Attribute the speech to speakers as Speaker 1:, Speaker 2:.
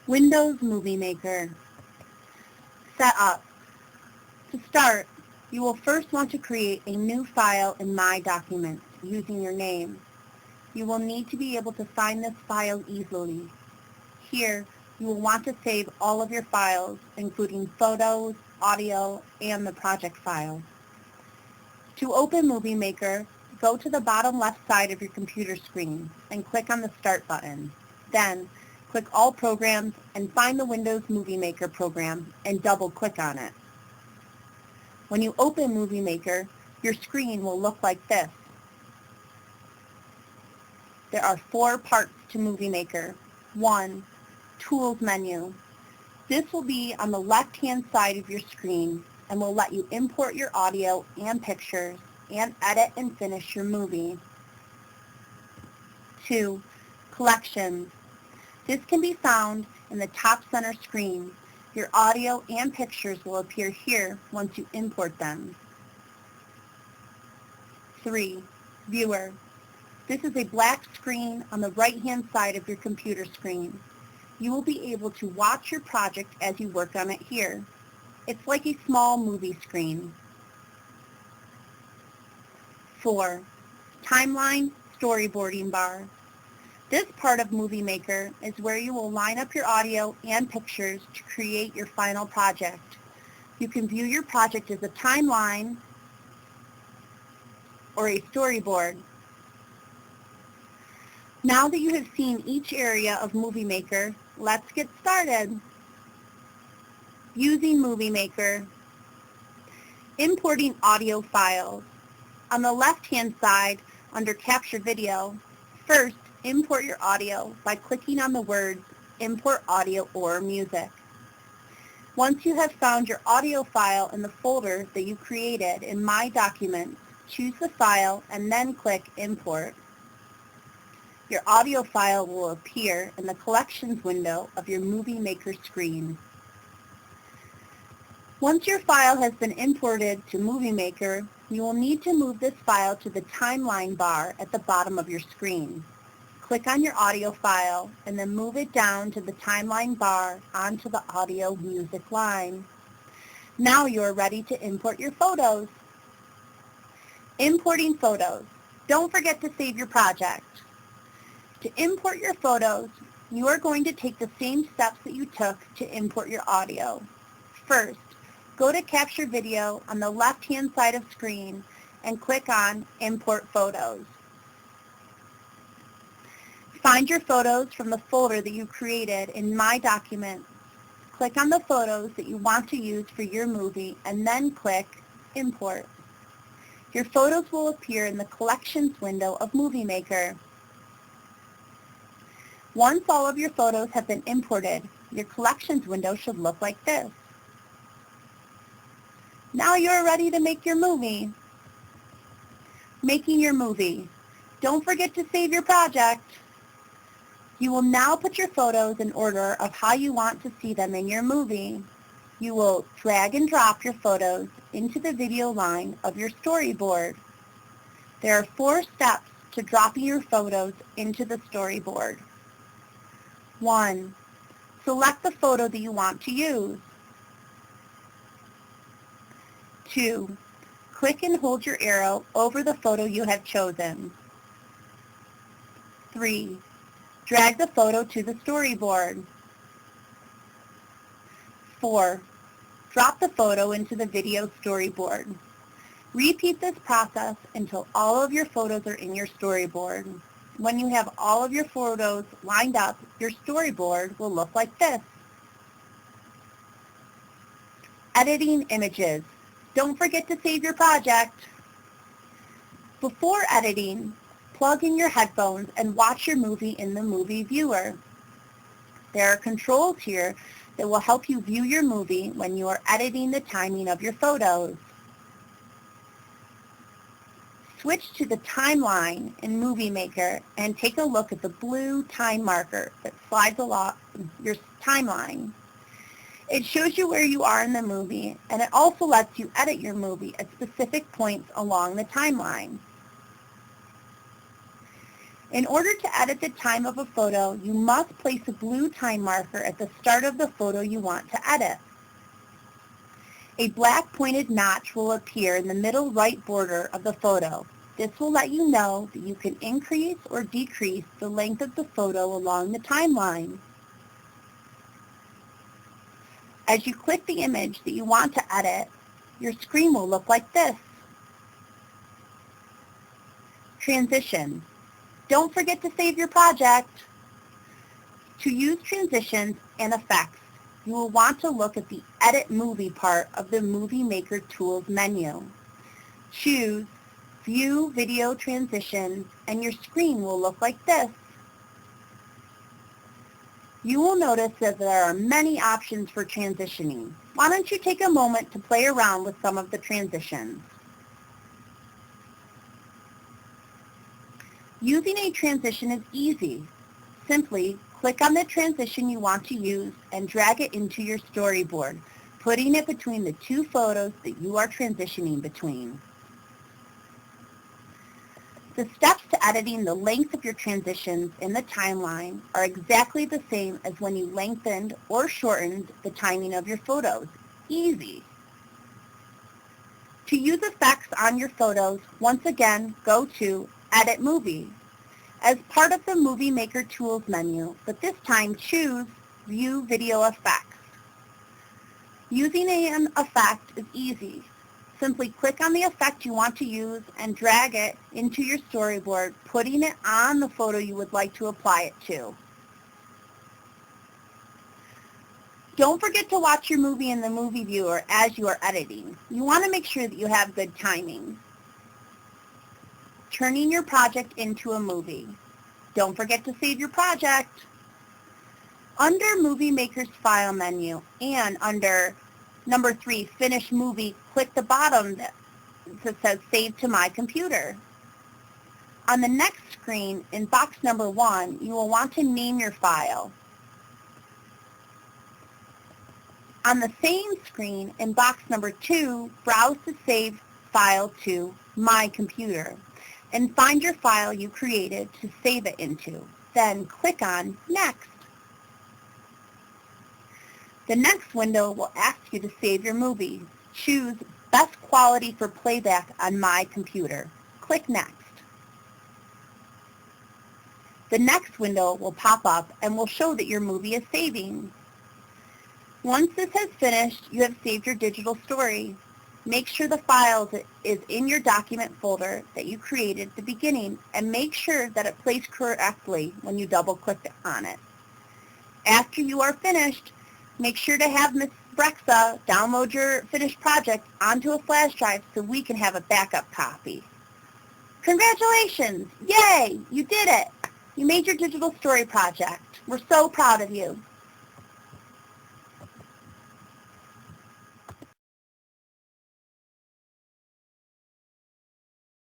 Speaker 1: Windows Movie Maker. Setup. To start, you will first want to create a new file in My Documents using your name. You will need to be able to find this file easily. Here, you will want to save all of your files, including photos, audio, and the project file. To open Movie Maker, go to the bottom left side of your computer screen and click on the Start button. Then, click All Programs and find the Windows Movie Maker program and double-click on it. When you open Movie Maker, your screen will look like this. There are 4 parts to Movie Maker. 1. Tools menu. This will be on the left-hand side of your screen and will let you import your audio and pictures and edit and finish your movie. 2. Collections. This can be found in the top center screen. Your audio and pictures will appear here once you import them. 3. Viewer. This is a black screen on the right-hand side of your computer screen. You will be able to watch your project as you work on it here. It's like a small movie screen. 4. Timeline Storyboarding Bar. This part of Movie Maker is where you will line up your audio and pictures to create your final project. You can view your project as a timeline or a storyboard. Now that you have seen each area of Movie Maker, let's get started. Using Movie Maker. Importing audio files. On the left-hand side, under Capture Video, first import your audio by clicking on the words Import Audio or Music. Once you have found your audio file in the folder that you created in My Documents, choose the file and then click Import. Your audio file will appear in the Collections window of your Movie Maker screen. Once your file has been imported to Movie Maker, you will need to move this file to the timeline bar at the bottom of your screen. Click on your audio file and then move it down to the timeline bar onto the audio music line. Now you are ready to import your photos. Importing photos. Don't forget to save your project. To import your photos, you are going to take the same steps that you took to import your audio. First, go to Capture Video on the left-hand side of screen and click on Import Photos. Find your photos from the folder that you created in My Documents. Click on the photos that you want to use for your movie and then click Import. Your photos will appear in the Collections window of Movie Maker. Once all of your photos have been imported, your Collections window should look like this. Now you're ready to make your movie. Making your movie. Don't forget to save your project. You will now put your photos in order of how you want to see them in your movie. You will drag and drop your photos into the video line of your storyboard. There are 4 steps to dropping your photos into the storyboard. 1. Select the photo that you want to use. 2. Click and hold your arrow over the photo you have chosen. 3. Drag the photo to the storyboard. 4. Drop the photo into the video storyboard. Repeat this process until all of your photos are in your storyboard. When you have all of your photos lined up, your storyboard will look like this. Editing images. Don't forget to save your project. Before editing, plug in your headphones and watch your movie in the movie viewer. There are controls here that will help you view your movie when you are editing the timing of your photos. Switch to the timeline in Movie Maker and take a look at the blue time marker that slides along your timeline. It shows you where you are in the movie, and it also lets you edit your movie at specific points along the timeline. In order to edit the time of a photo, you must place a blue time marker at the start of the photo you want to edit. A black pointed notch will appear in the middle right border of the photo. This will let you know that you can increase or decrease the length of the photo along the timeline. As you click the image that you want to edit, your screen will look like this. Transition. Don't forget to save your project. To use transitions and effects, you will want to look at the Edit Movie part of the Movie Maker Tools menu. Choose View Video Transitions, and your screen will look like this. You will notice that there are many options for transitioning. Why don't you take a moment to play around with some of the transitions? Using a transition is easy. Simply click on the transition you want to use and drag it into your storyboard, putting it between the two photos that you are transitioning between. The steps to editing the length of your transitions in the timeline are exactly the same as when you lengthened or shortened the timing of your photos. Easy. To use effects on your photos, once again, go to Edit Movie as part of the Movie Maker Tools menu, but this time choose View Video Effects. Using an effect is easy. Simply click on the effect you want to use and drag it into your storyboard, putting it on the photo you would like to apply it to. Don't forget to watch your movie in the movie viewer as you are editing. You want to make sure that you have good timing. Turning your project into a movie. Don't forget to save your project. Under Movie Maker's File menu and under number 3, Finish Movie, click the bottom that says Save to My Computer. On the next screen, in box number 1, you will want to name your file. On the same screen, in box number 2, browse the Save File to My Computer and find your file you created to save it into. Then click on Next. The next window will ask you to save your movie. Choose Best Quality for Playback on My Computer. Click Next. The next window will pop up and will show that your movie is saving. Once this has finished, you have saved your digital story. Make sure the file is in your document folder that you created at the beginning, and make sure that it plays correctly when you double-click on it. After you are finished, make sure to have Ms. Brexa download your finished project onto a flash drive so we can have a backup copy. Congratulations! Yay! You did it! You made your digital story project. We're so proud of you.